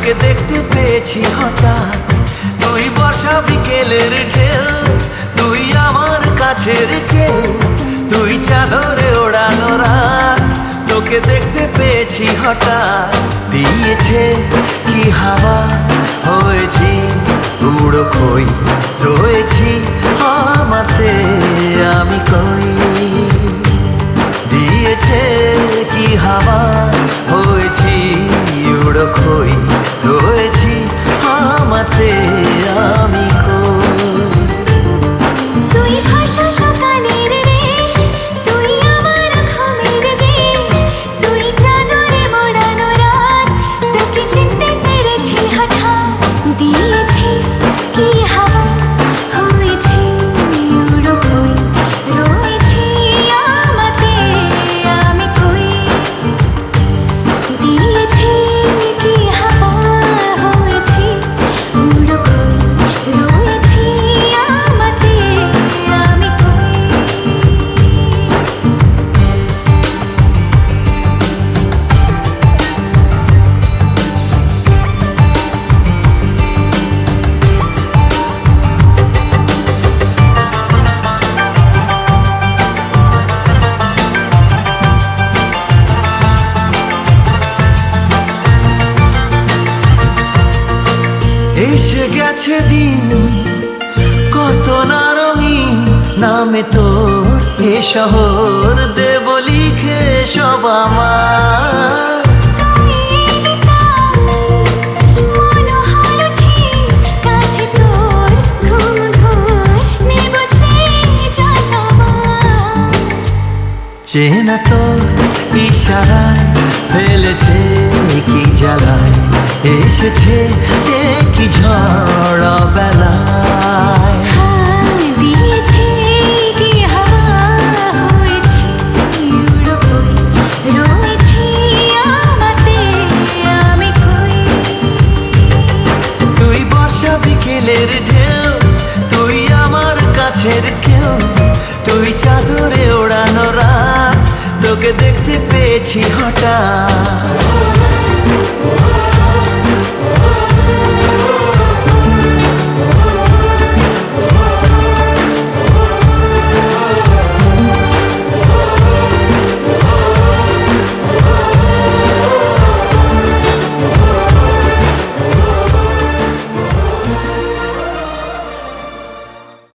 তোকে দেখতে পেয়েছি হঠাৎ। তুই বর্ষা বিকেলের ঢেউ, তুই আমার কাছের কেউ, তুই চাদরে ওড়ানো রাত। তোকে দেখতে পেয়েছি হঠাৎ, দিয়েছে কি হাওয়া, হয়েছি উড়ো খই, রয়েছি আমাতে আমি কই। দিয়েছে কি হাওয়া, হয়েছি উড়ো খই, রয়েছি আমাতে আমি কই। তুই ভাষা সকালের রেশ, তুই আমার ঘুমের দেশ, তুই চাদরে মোড়ানো রাত। তোকে চিনতে পেরেছি হঠাৎ, দিয়েছি কি হাওয়া, হয়েছি উড়ো খই, রয়েছি আমাতে আমি কই। দিয়েছি কি হাওয়া, হয়েছি উড়ো খই, রয়েছি আমাতে আমি কই। এসে গেছে দিন কত না রঙিন, নামে তোর এ শহর দেব লিখে সব আমার। তুই এলি তাই মন হলো ঠিক, কাছে তোর ঘুম ঘুর নেব যা যাবার। চেনা তোর ইশারায় ফেলেছে কি জ্বালায়, এসেছে কি ঝড় বেলায়। দিয়েছে কি হাওয়া, হয়েছি উড়ো খই, রয়েছি আমাতে আমি কই। তুই বর্ষা বিকেলের ঢেউ, তুই আমার কাছের কেউ, তুই চাদরে ওড়ানো রাত। তোকে দেখতে পেয়েছি হঠাৎ,